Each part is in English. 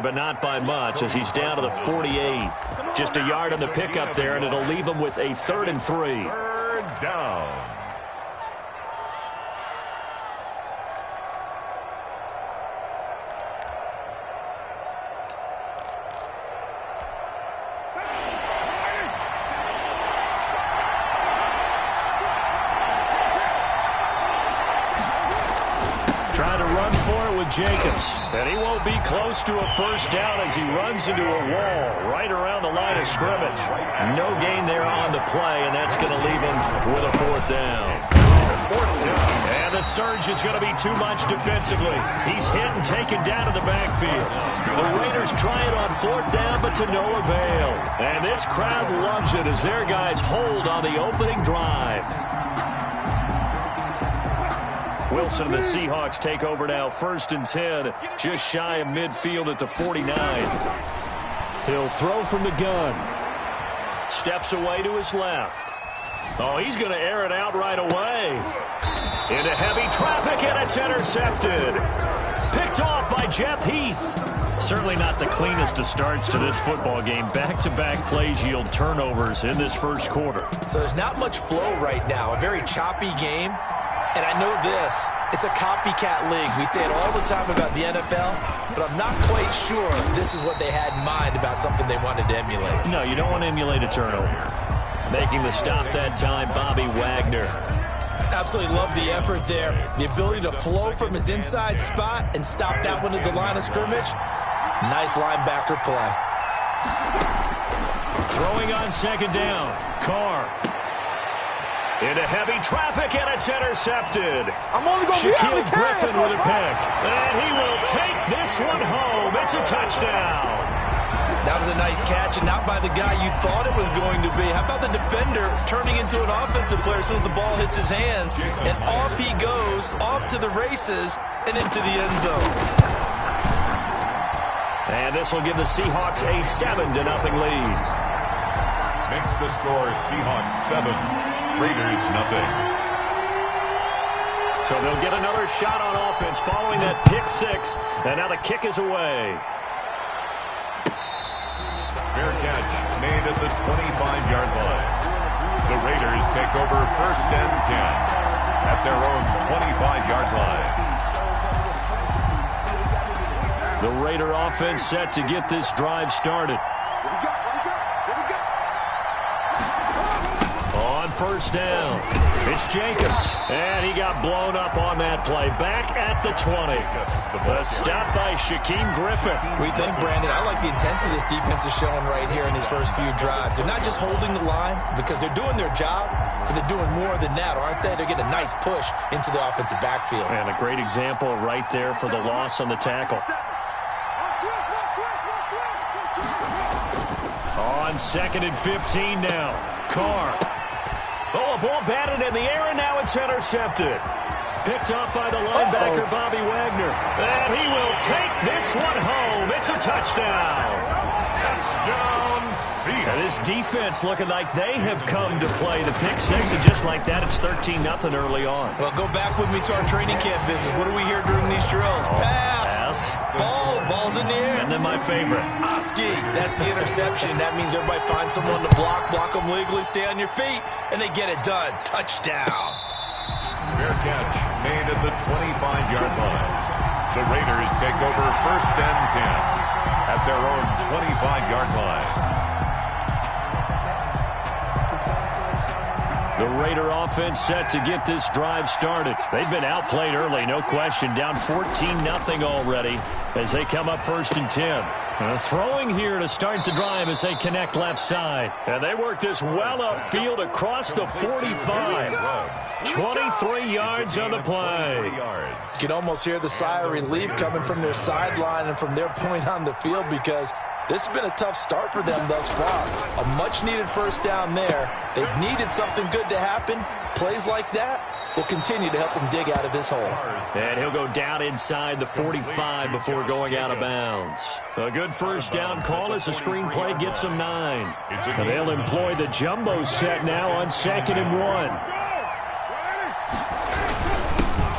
territory, but not by much as he's down to the 48. Just a yard on the pickup there, and it'll leave him with a 3rd and 3. Third down. Jacobs, and he won't be close to a first down as he runs into a wall right around the line of scrimmage. No gain there on the play, and that's going to leave him with a 4th down. And the surge is going to be too much defensively. He's hit and taken down to the backfield. The Raiders try it on 4th down, but to no avail. And this crowd loves it as their guys hold on the opening drive. Wilson and the Seahawks take over now, 1st and 10, just shy of midfield at the 49. He'll throw from the gun. Steps away to his left. Oh, he's going to air it out right away. Into heavy traffic, and it's intercepted. Picked off by Jeff Heath. Certainly not the cleanest of starts to this football game. Back-to-back plays yield turnovers in this first quarter. So there's not much flow right now. A very choppy game. And I know this, it's a copycat league. We say it all the time about the NFL, but I'm not quite sure this is what they had in mind about something they wanted to emulate. No, you don't want to emulate a turnover. Making the stop that time, Bobby Wagner. Absolutely love the effort there. The ability to flow from his inside spot and stop that one at the line of scrimmage. Nice linebacker play. Throwing on 2nd down, Carr. Into heavy traffic, and it's intercepted. Shaquille Griffin with a pick. And he will take this one home. It's a touchdown. That was a nice catch, and not by the guy you thought it was going to be. How about the defender turning into an offensive player as soon as the ball hits his hands? And off he goes, off to the races, and into the end zone. And this will give the Seahawks a 7-0 lead. Makes the score Seahawks 7. Raiders nothing. So they'll get another shot on offense following that pick 6, and now the kick is away. Fair catch made at the 25-yard line. The Raiders take over 1st and 10 at their own 25-yard line. The Raider offense set to get this drive started. On 1st down, it's Jacobs, and he got blown up on that play. Back at the 20. A stop by Shaquille Griffin. We think, Brandon, I like the intensity this defense is showing right here in these first few drives. They're not just holding the line because they're doing their job, but they're doing more than that, aren't they? They're getting a nice push into the offensive backfield. And a great example right there for the loss on the tackle. On 2nd and 15 now, Carr. Oh, a ball batted in the air, and now it's intercepted. Picked up by the linebacker, Bobby Wagner. And he will take this one home. It's a touchdown. Touchdown, Seahawks. And this defense looking like they have come to play the pick 6, and just like that, it's 13-0 early on. Well, go back with me to our training camp visit. What do we hear during these drills? Pass. Ball's in the air. And then my favorite. Oski. That's the interception. That means everybody finds someone to block them legally, stay on your feet, and they get it done. Touchdown. Fair catch made at the 25-yard line. The Raiders take over 1st and 10 at their own 25-yard line. The Raider offense set to get this drive started. They've been outplayed early, no question. Down 14-0 already as they come up 1st and 10. Throwing here to start the drive as they connect left side. And they work this well upfield across the 45. 23 yards on the play. You can almost hear the sigh of relief coming from their sideline and from their point on the field because this has been a tough start for them thus far. A much-needed first down there. They've needed something good to happen. Plays like that will continue to help them dig out of this hole. And he'll go down inside the 45 before going out of bounds. A good first down call as the screenplay gets them 9. And they'll employ the jumbo set now on 2nd and 1.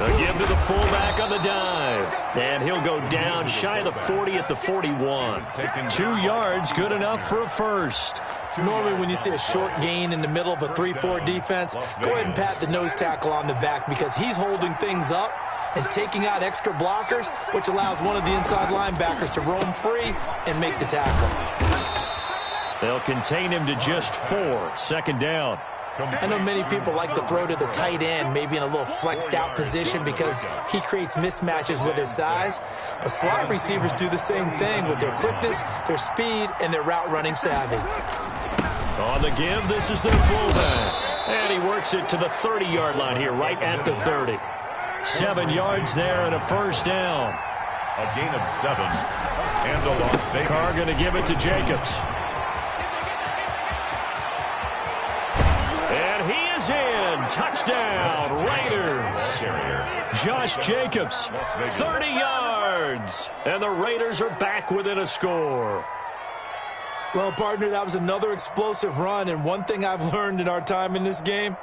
A give to the fullback on the dive. And he'll go down shy of the 40 at the 41. 2 yards, good enough for a first. Normally when you see a short gain in the middle of a 3-4 defense, go ahead and pat the nose tackle on the back because he's holding things up and taking out extra blockers, which allows one of the inside linebackers to roam free and make the tackle. They'll contain him to just 4. Second down. I know many people like to throw to the tight end, maybe in a little flexed out position because he creates mismatches with his size. But slot receivers do the same thing with their quickness, their speed, and their route running savvy. On the give, this is their fullback. And he works it to the 30-yard line here, right at the 30. 7 yards there and a first down. A gain of 7. And a Las Vegas. Carr going to give it to Jacobs. And he is in. Touchdown, Raiders. Josh Jacobs, 30 yards. And the Raiders are back within a score. Well, partner, that was another explosive run. And one thing I've learned in our time in this game,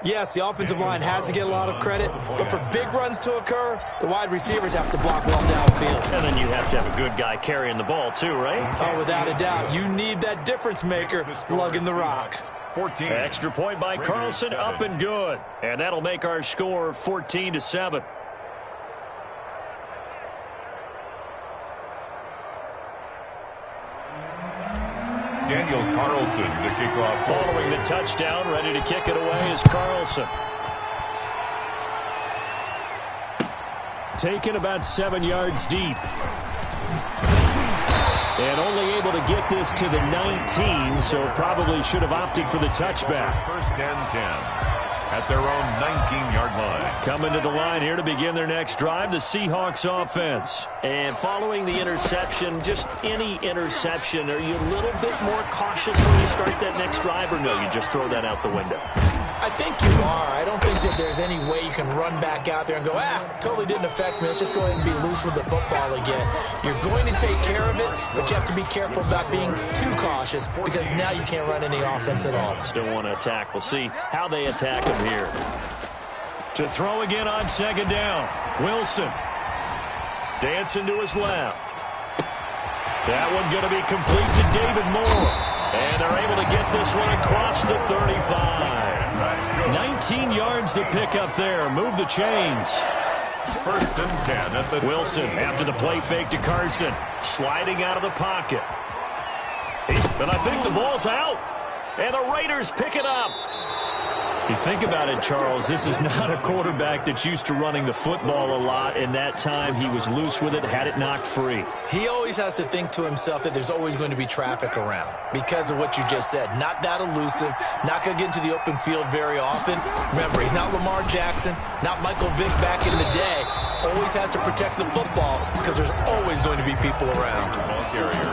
yes, the offensive line has to get a lot of credit, but for big runs to occur, the wide receivers have to block well downfield. And then you have to have a good guy carrying the ball too, right? Oh, without a doubt. You need that difference maker lugging the rock. 14. Extra point by Carlson, up and good. And that'll make our score 14-7. Daniel Carlson to kick off. Following the touchdown, ready to kick it away is Carlson. Taken about 7 yards deep. And only able to get this to the 19, so probably should have opted for the touchback. First and 10 at their own 19-yard line. Coming to the line here to begin their next drive, the Seahawks offense. And following the interception, just any interception, are you a little bit more cautious when you start that next drive, or no, you just throw that out the window? I think you are. I don't think that there's any way you can run back out there and go, totally didn't affect me. Let's just go ahead and be loose with the football again. You're going to take care of it, but you have to be careful about being too cautious because now you can't run any offense at all. Still want to attack. We'll see how they attack him here. To throw again on second down. Wilson dancing to his left. That one going to be complete to David Moore. And they're able to get this one across the 35. 19 yards the pickup there. Move the chains. First and 10 at the Wilson after the play fake to Carson. Sliding out of the pocket. And I think the ball's out. And the Raiders pick it up. You think about it, Charles, this is not a quarterback that's used to running the football a lot, and that time he was loose with it, had it knocked free. He always has to think to himself that there's always going to be traffic around because of what you just said. Not that elusive, not going to get into the open field very often. Remember, he's not Lamar Jackson, not Michael Vick back in the day. Always has to protect the football because there's always going to be people around.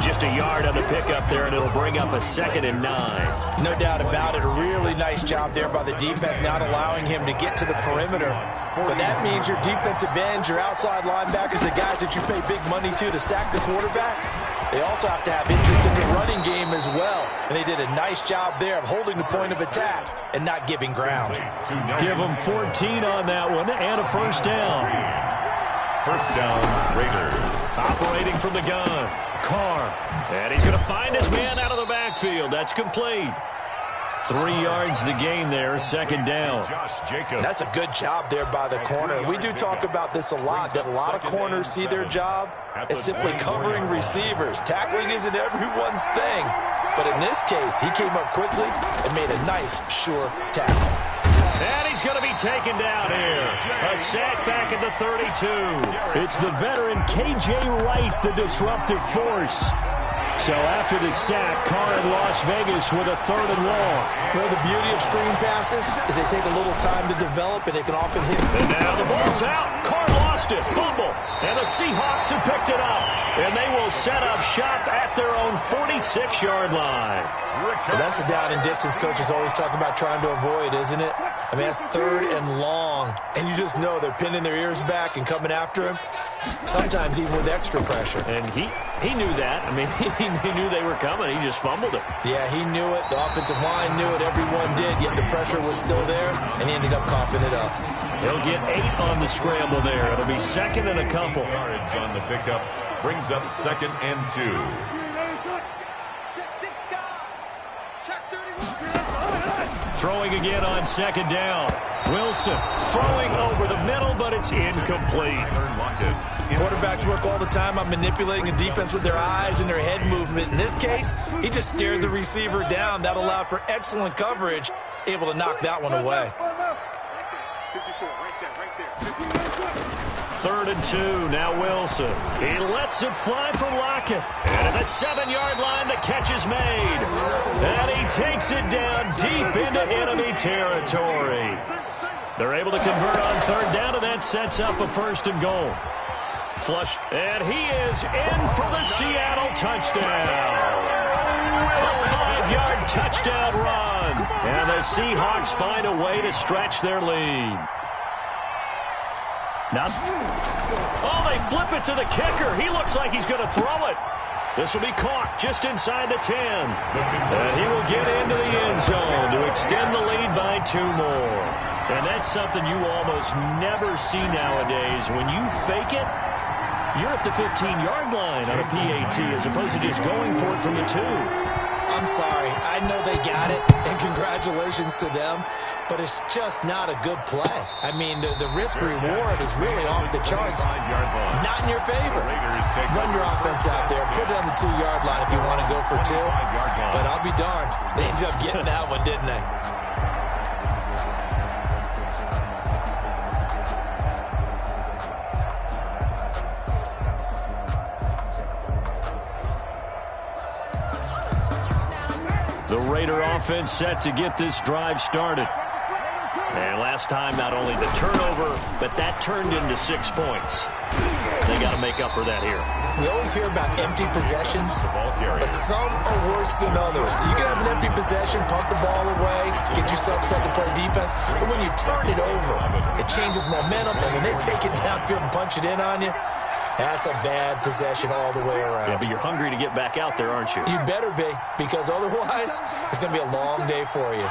Just a yard on the pickup there, and it'll bring up a 2nd and 9. No doubt about it. A really nice job there by the defense, not allowing him to get to the perimeter. But that means your defensive ends, your outside linebackers, the guys that you pay big money to sack the quarterback, they also have to have interest in the running game as well. And they did a nice job there of holding the point of attack and not giving ground. Give them 14 on that one and a first down. First down, Raiders. Operating from the gun. Carr. And he's going to find his man out of the backfield. That's complete. 3 yards the gain there, second down. Josh Jacobs. That's a good job there by the corner. We do talk about this a lot, that a lot of corners see their job as simply covering receivers. Tackling isn't everyone's thing. But in this case, he came up quickly and made a nice, sure tackle. And he's going to be taken down here. A sack back at the 32. It's the veteran K.J. Wright, the disruptive force. So after the sack, Carr in Las Vegas with a 3rd and long. Well, the beauty of screen passes is they take a little time to develop, and they can often hit. And now the ball's out. Carr lost it. Fumble. And the Seahawks have picked it up. And they will set up shop at their own 46-yard line. Well, that's the down and distance coaches always talk about trying to avoid, isn't it? I mean, that's 3rd and long. And you just know they're pinning their ears back and coming after him, sometimes even with extra pressure. And he knew that. I mean, he knew they were coming. He just fumbled it. Yeah, he knew it. The offensive line knew it. Everyone did, yet the pressure was still there, and he ended up coughing it up. He'll get 8 on the scramble there. It'll be second and a couple. Yards on the pickup brings up 2nd and 2. Throwing again on 2nd down. Wilson throwing over the middle, but it's incomplete. Quarterbacks work all the time on manipulating a defense with their eyes and their head movement. In this case, he just stared the receiver down. That allowed for excellent coverage, able to knock that one away. 3rd and 2, now Wilson. He lets it fly for Lockett. And at the 7-yard line, the catch is made. And he takes it down deep into enemy territory. They're able to convert on 3rd down, and that sets up a 1st and goal. Flush, and he is in for the Seattle touchdown. A 5-yard touchdown run. And the Seahawks find a way to stretch their lead. Now, they flip it to the kicker. He looks like he's going to throw it. This will be caught just inside the 10. And he will get into the end zone to extend the lead by 2 more. And that's something you almost never see nowadays. When you fake it, you're at the 15-yard line on a PAT as opposed to just going for it from the 2. I'm sorry. I know they got it, and congratulations to them, but it's just not a good play. I mean, the risk-reward is really off the charts. Not in your favor. Run your offense out there. Put it on the 2-yard line if you want to go for 2. But I'll be darned. They ended up getting that one, didn't they? The Raider offense set to get this drive started. And last time, not only the turnover, but that turned into 6 points. They got to make up for that here. We always hear about empty possessions, but some are worse than others. You can have an empty possession, punt the ball away, get yourself set to play defense, but when you turn it over, it changes momentum, and when they take it downfield and punch it in on you, that's a bad possession all the way around. Yeah, but you're hungry to get back out there, aren't you? You better be, because otherwise, it's going to be a long day for you.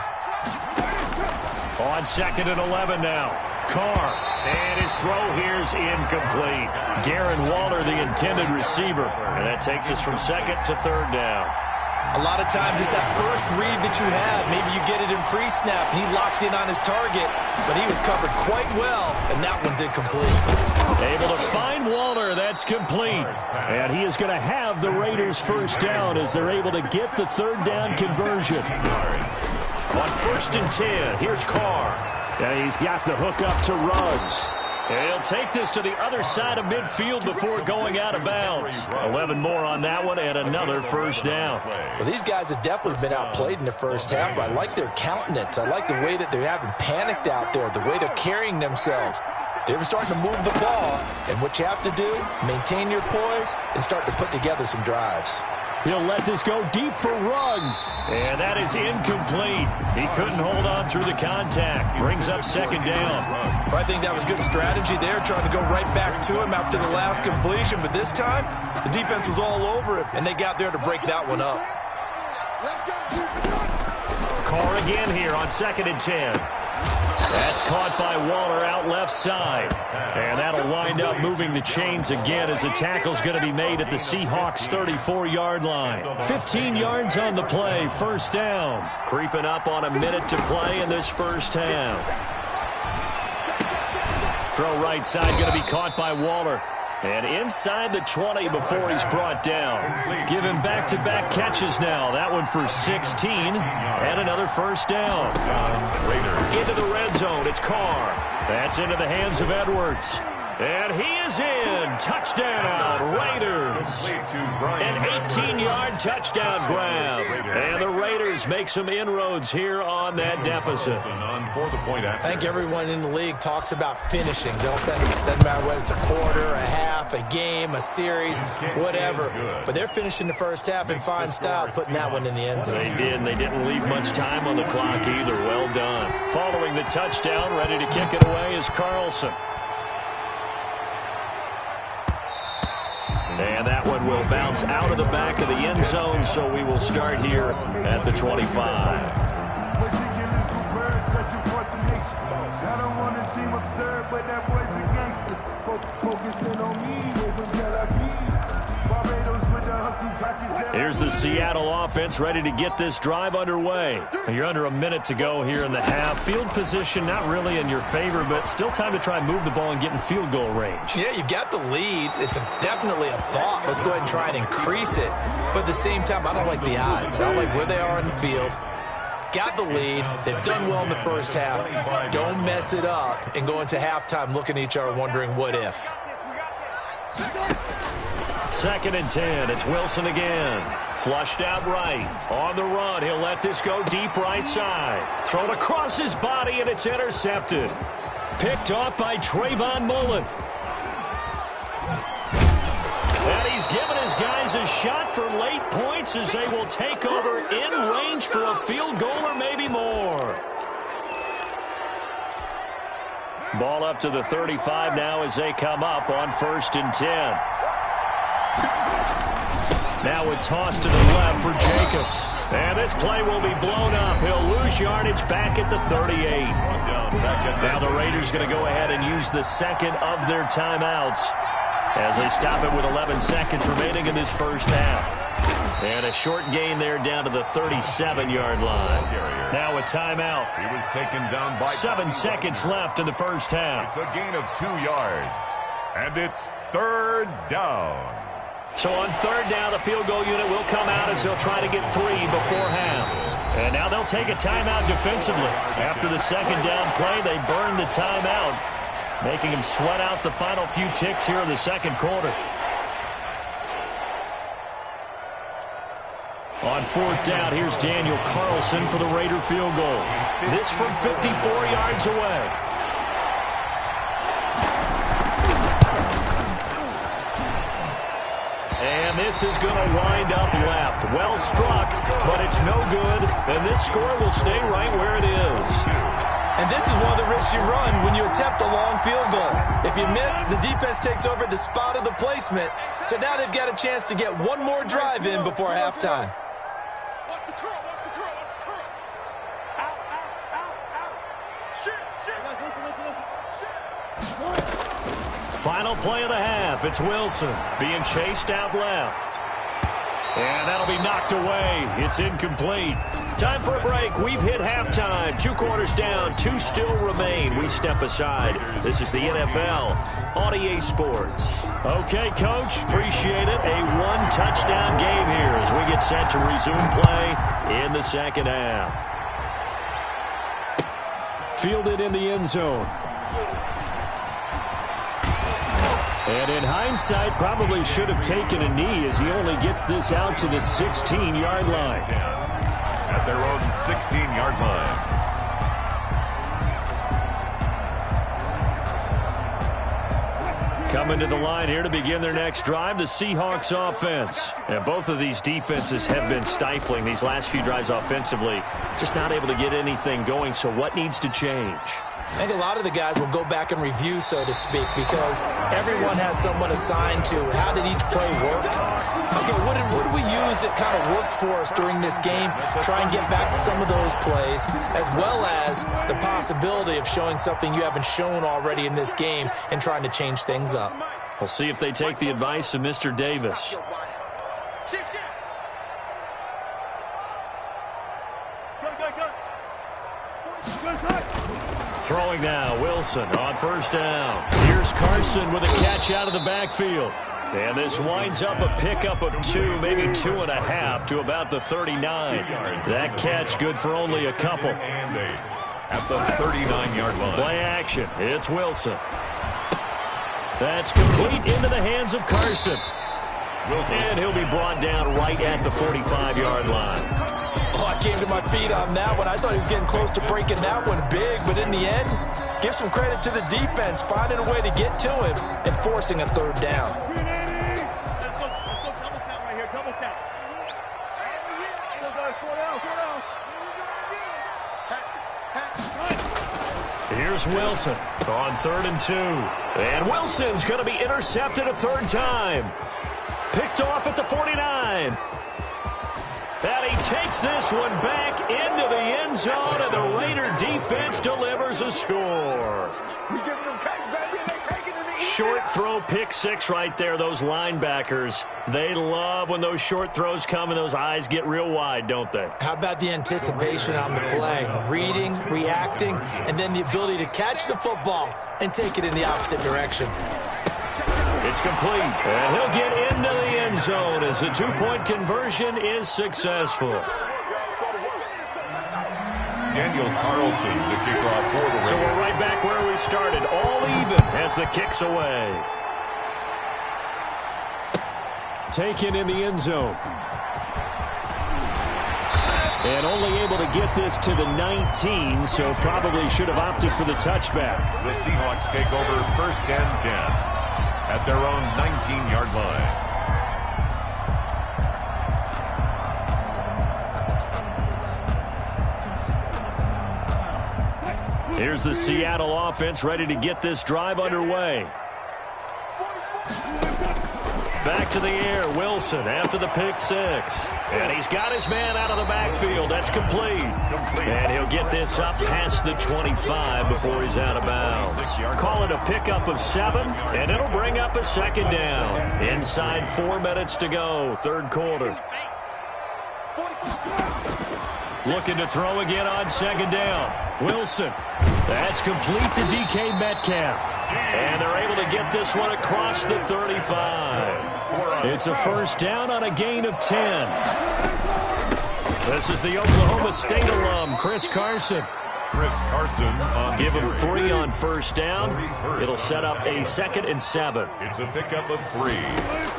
On 2nd and 11 now. Carr. And his throw here's incomplete. Darren Waller, the intended receiver. And that takes us from 2nd to 3rd down. A lot of times it's that first read that you have. Maybe you get it in pre-snap, and he locked in on his target, but he was covered quite well, and that one's incomplete. Able to find Waller. That's complete. And he is going to have the Raiders' 1st down as they're able to get the 3rd down conversion. On 1st and 10, here's Carr. And he's got the hook up to Ruggs. And he'll take this to the other side of midfield before going out of bounds. 11 more on that one and another 1st down. Well, these guys have definitely been outplayed in the first half, but I like their countenance. I like the way that they haven't panicked out there, the way they're carrying themselves. They're starting to move the ball, and what you have to do, maintain your poise and start to put together some drives. He'll let this go deep for Ruggs. And that is incomplete. He couldn't hold on through the contact. Brings up 2nd down. Well, I think that was good strategy there, trying to go right back to him after the last completion. But this time, the defense was all over him, and they got there to break that one up. Carr again here on 2nd and 10. That's caught by Waller out left side. And that'll wind up moving the chains again as the tackle's going to be made at the Seahawks' 34-yard line. 15 yards on the play, 1st down. Creeping up on a minute to play in this 1st half. Throw right side going to be caught by Waller. And inside the 20 before he's brought down. Give him back-to-back catches now. That one for 16 and another 1st down. Into the red zone. It's Carr. That's into the hands of Edwards. And he is in. Touchdown, Raiders. An 18-yard touchdown grab. And the Raiders make some inroads here on that deficit. I think everyone in the league talks about finishing, don't they? Doesn't matter whether it's a quarter, a half, a game, a series, whatever. But they're finishing the first half in fine style, putting that one in the end zone. They did, and they didn't leave much time on the clock either. Well done. Following the touchdown, ready to kick it away is Carlson. And that one will bounce out of the back of the end zone, so we will start here at the 25. but that boy's a gangster. Focusing on me, way from Tel Aviv. Barbados with the hustle practice. Here's the Seattle offense ready to get this drive underway. You're under a minute to go here in the half. Field position not really in your favor, but still time to try and move the ball and get in field goal range. Yeah, you've got the lead. It's definitely a thought. Let's go ahead and try and increase it. But at the same time, I don't like the odds. I don't like where they are in the field. Got the lead. They've done well in the first half. Don't mess it up and go into halftime looking at each other wondering what if. 2nd and 10. It's Wilson again. Flushed out right. On the run. He'll let this go deep right side. Thrown across his body, and it's intercepted. Picked off by Trayvon Mullen. And he's given his guys a shot for late points as they will take over in range for a field goal or maybe more. Ball up to the 35 now as they come up on 1st and 10. Now a toss to the left for Jacobs. And this play will be blown up. He'll lose yardage back at the 38. Now the Raiders going to go ahead and use the second of their timeouts as they stop it with 11 seconds remaining in this first half. And a short gain there down to the 37-yard line. Now a timeout. He was taken down by 7 seconds left in the first half. It's a gain of 2 yards. And it's 3rd down. So on 3rd down, the field goal unit will come out as they'll try to get 3 before half. And now they'll take a timeout defensively. After the 2nd down play, they burn the timeout, making them sweat out the final few ticks here in the 2nd quarter. On 4th down, here's Daniel Carlson for the Raider field goal. This from 54 yards away. And this is going to wind up left. Well struck, but it's no good. And this score will stay right where it is. And this is one of the risks you run when you attempt a long field goal. If you miss, the defense takes over at the spot of the placement. So now they've got a chance to get one more drive in before halftime. Watch the curl, watch the curl, watch the curl. Out, out, out, out. Shit, shit. Shit. Final play of the half. It's Wilson being chased out left. And that'll be knocked away. It's incomplete. Time for a break. We've hit halftime. 2 quarters down. 2 still remain. We step aside. This is the NFL on EA Sports. Okay, Coach. Appreciate it. A 1-touchdown game here as we get set to resume play in the 2nd half. Fielded in the end zone. And in hindsight, probably should have taken a knee as he only gets this out to the 16-yard line. At their own 16-yard line. Coming to the line here to begin their next drive, the Seahawks offense. And both of these defenses have been stifling these last few drives offensively. Just not able to get anything going, so what needs to change? I think a lot of the guys will go back and review, so to speak, because everyone has someone assigned to how did each play work. Okay, what did we use that kind of worked for us during this game? Try and get back to some of those plays, as well as the possibility of showing something you haven't shown already in this game and trying to change things up. We'll see if they take the advice of Mr. Davis. Throwing now, Wilson on 1st down. Here's Carson with a catch out of the backfield. And this winds up a pickup of 2, maybe 2.5 to about the 39. That catch good for only a couple. At the 39-yard line. Play action. It's Wilson. That's complete into the hands of Carson. And he'll be brought down right at the 45-yard line. Oh, I came to my feet on that one. I thought he was getting close to breaking that one big, but in the end, give some credit to the defense, finding a way to get to him and forcing a 3rd down. Here's Wilson on 3rd and 2. And Wilson's going to be intercepted a 3rd time. Picked off at the 49. And he takes this one back into the end zone, and the Raider defense delivers a score. We giving them cake back. short throw pick six right there, those linebackers. They love when those short throws come and those eyes get real wide, don't they? How about the anticipation on the play? Reading, reacting, and then the ability to catch the football and take it in the opposite direction. It's complete, and he'll get into the end zone as the two-point conversion is successful. Daniel Carlson, the kickoff for the Raiders. So we're right back where we started, all even as the kick's away. Taken in the end zone. And only able to get this to the 19, so probably should have opted for the touchback. The Seahawks take over 1st and 10 at their own 19-yard line. Here's the Seattle offense ready to get this drive underway. Back to the air, Wilson after the pick six. And he's got his man out of the backfield. That's complete. And he'll get this up past the 25 before he's out of bounds. Call it a pickup of 7, and it'll bring up a second down. Inside 4 minutes to go, third quarter. Looking to throw again on second down. Wilson. That's complete to DK Metcalf. And they're able to get this one across the 35. It's a first down on a gain of 10. This is the Oklahoma State alum, Chris Carson. Chris Carson on Give him 3 on first down. It'll set up a 2nd and 7. It's a pickup of 3.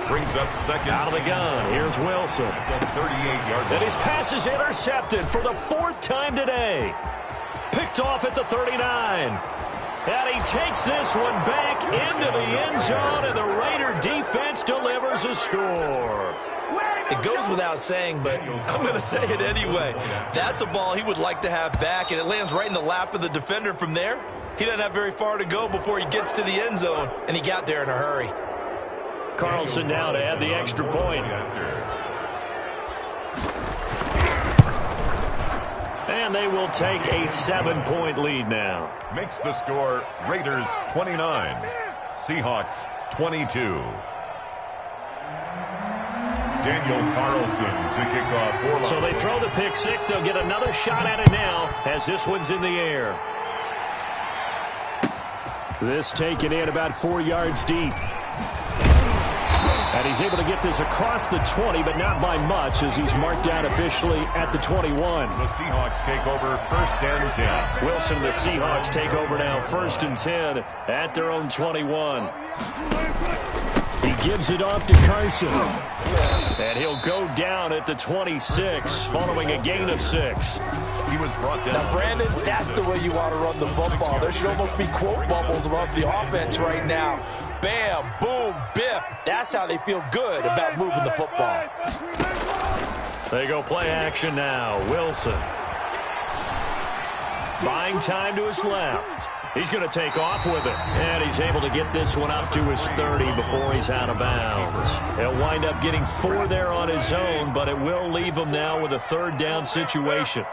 Brings up second. Out of the gun. Here's Wilson. At the 38-yard line. And his pass is intercepted for the 4th time today. Picked off at the 39. And he takes this one back into the end zone, and the Raider defense delivers a score. It goes without saying, but I'm going to say it anyway. That's a ball he would like to have back, and it lands right in the lap of the defender from there. He doesn't have very far to go before he gets to the end zone, and he got there in a hurry. Carlson now to add the extra point. And they will take a 7-point lead now. Makes the score Raiders 29, Seahawks 22. Daniel Carlson to kick off for. So they throw the pick six. They'll get another shot at it now as this one's in the air. This taken in about 4 yards deep. And he's able to get this across the 20, but not by much as he's marked down officially at the 21. The Seahawks take over 1st and 10. Wilson and the Seahawks take over now 1st and 10 at their own 21. He gives it off to Carson. And he'll go down at the 26 following a gain of 6. He was brought down. Now, Brandon, that's the way you want to run the football. There should almost be quote bubbles above the offense right now. Bam, boom, biff. That's how they feel good about moving the football. They go play action now. Wilson. Buying time to his left. He's going to take off with it. And he's able to get this one up to his 30 before he's out of bounds. He'll wind up getting 4 there on his own, but it will leave him now with a 3rd down situation.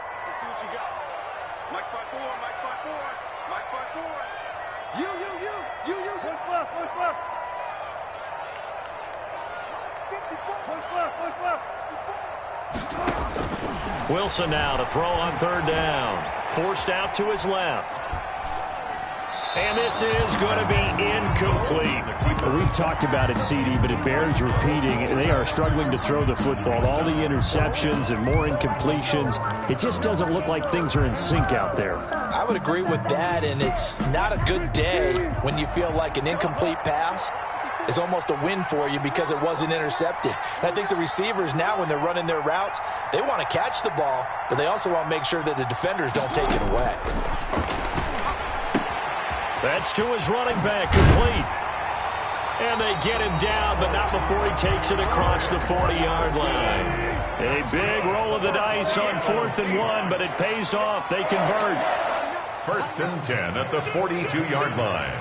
Wilson now to throw on 3rd down. Forced out to his left. And this is going to be incomplete. We've talked about it, CD, but it bears repeating. They are struggling to throw the football. All the interceptions and more incompletions. It just doesn't look like things are in sync out there. I would agree with that, and it's not a good day when you feel like an incomplete pass is almost a win for you because it wasn't intercepted. And I think the receivers now, when they're running their routes, they want to catch the ball, but they also want to make sure that the defenders don't take it away. That's to his running back, complete. And they get him down, but not before he takes it across the 40-yard line. A big roll of the dice on 4th and 1, but it pays off. They convert. 1st and 10 at the 42-yard line.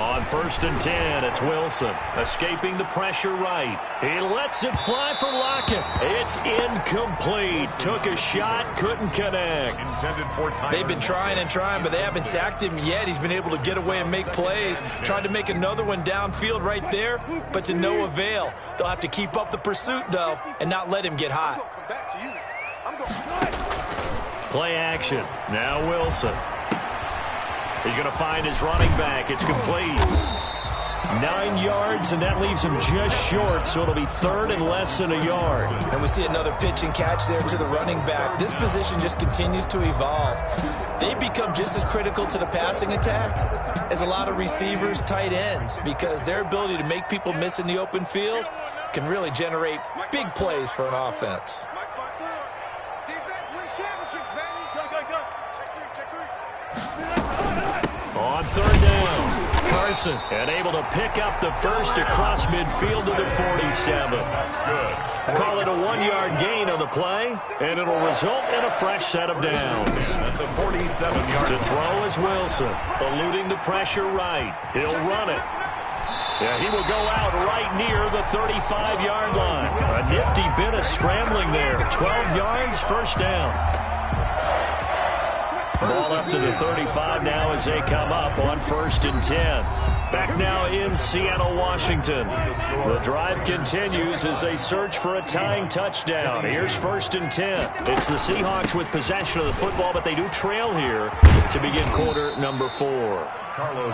On 1st and 10, it's Wilson. Escaping the pressure right. He lets it fly for Lockett. It's incomplete. Took a shot, couldn't connect. They've been trying and trying, but they haven't sacked him yet. He's been able to get away and make plays. Tried to make another one downfield right there, but to no avail. They'll have to keep up the pursuit, though, and not let him get hot. Play action. Now Wilson. He's going to find his running back. It's complete. 9 yards, and that leaves him just short, so it'll be 3rd and less than a yard. And we see another pitch and catch there to the running back. This position just continues to evolve. They become just as critical to the passing attack as a lot of receivers, tight ends, because their ability to make people miss in the open field can really generate big plays for an offense. On 3rd down, Carson, and able to pick up the first across midfield to the 47. Good. Call it a 1-yard gain on the play, and it'll result in a fresh set of downs. At the 47-yard To throw is Wilson, eluding the pressure right. He'll run it. Yeah, he will go out right near the 35-yard line. A nifty bit of scrambling there. 12 yards, first down. Ball up to the 35 now as they come up on 1st and 10. Back now in Seattle, Washington. The drive continues as they search for a tying touchdown. Here's 1st and 10. It's the Seahawks with possession of the football, but they do trail here to begin quarter number 4.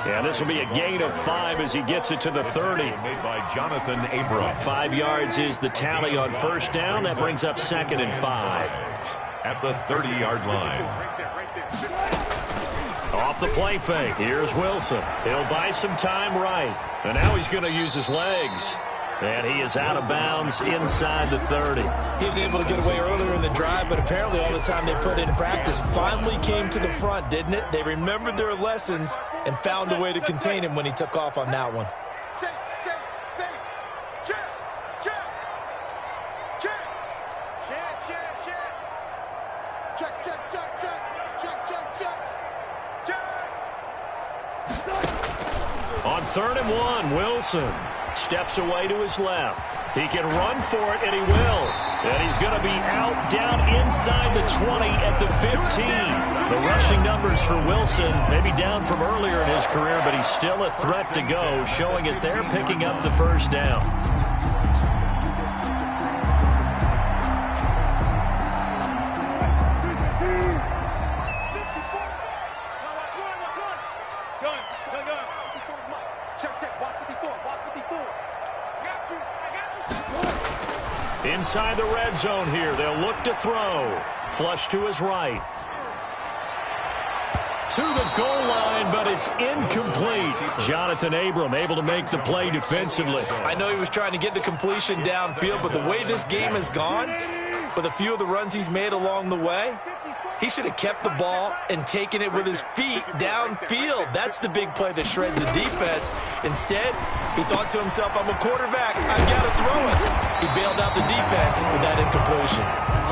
And this will be a gain of 5 as he gets it to the 30. made by Jonathan Abram. 5 yards is the tally on 1st down. That brings up 2nd and 5. At the 30-yard line. Off the play fake. Here's Wilson. He'll buy some time right. And now he's going to use his legs. And he is out of bounds inside the 30. He was able to get away earlier in the drive, but apparently all the time they put in practice finally came to the front, didn't it? They remembered their lessons and found a way to contain him when he took off on that one. On 3rd and 1, Wilson steps away to his left. He can run for it, and he will. And he's going to be out down inside the 20 at the 15. The rushing numbers for Wilson maybe down from earlier in his career, but he's still a threat to go, showing it there, picking up the first down. Inside the red zone here. They'll look to throw. Flush to his right. To the goal line, but it's incomplete. Jonathan Abram able to make the play defensively. I know he was trying to get the completion downfield, but the way this game has gone, with a few of the runs he's made along the way, he should have kept the ball and taken it with his feet downfield. That's the big play that shreds the defense. Instead, he thought to himself, I'm a quarterback, I've got to throw it. He bailed out the defense with that incompletion.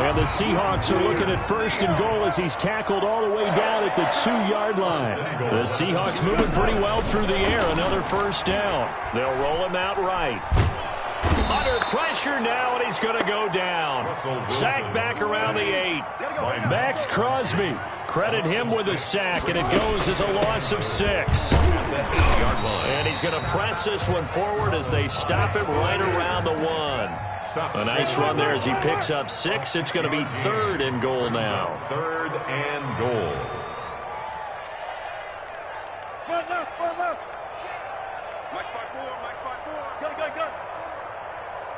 And the Seahawks are looking at 1st and goal as he's tackled all the way down at the 2-yard line. The Seahawks moving pretty well through the air. Another first down. They'll roll him out right. Under pressure now, and he's going to go down. Sack back around the 8. Max Crosby. Credit him with a sack, and it goes as a loss of 6. And he's going to press this one forward as they stop him right around the 1. A nice run there as he picks up 6. It's going to be 3rd and goal now. 3rd and goal. Run left. Mike 5-4. Go.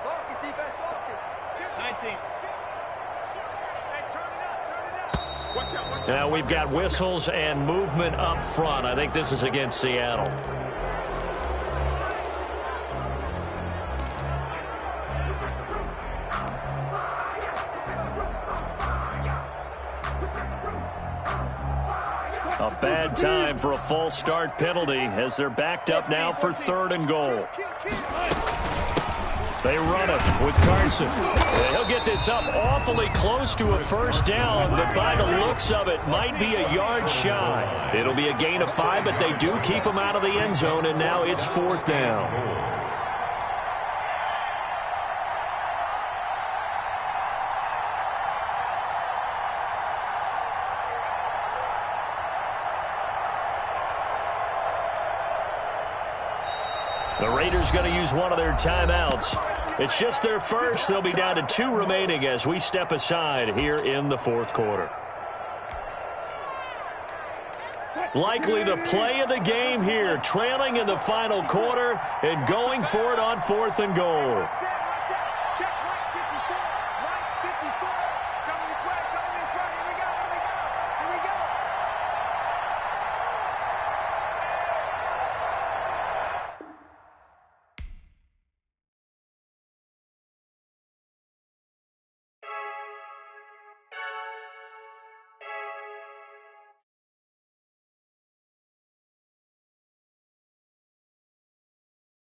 Marcus, defense, Marcus. 19. Now we've got whistles and movement up front. I think this is against Seattle. A bad time for a false start penalty as they're backed up now for 3rd and goal. They run it with Carson. And he'll get this up awfully close to a first down, but by the looks of it, might be a yard shy. It'll be a gain of 5, but they do keep him out of the end zone, and now it's 4th down. The Raiders going to use one of their timeouts. It's just their first. They'll be down to 2 remaining as we step aside here in the 4th quarter. Likely the play of the game here, trailing in the final quarter and going for it on 4th and goal.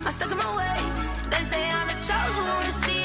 I'm stuck in my ways. They say I'm the chosen one to see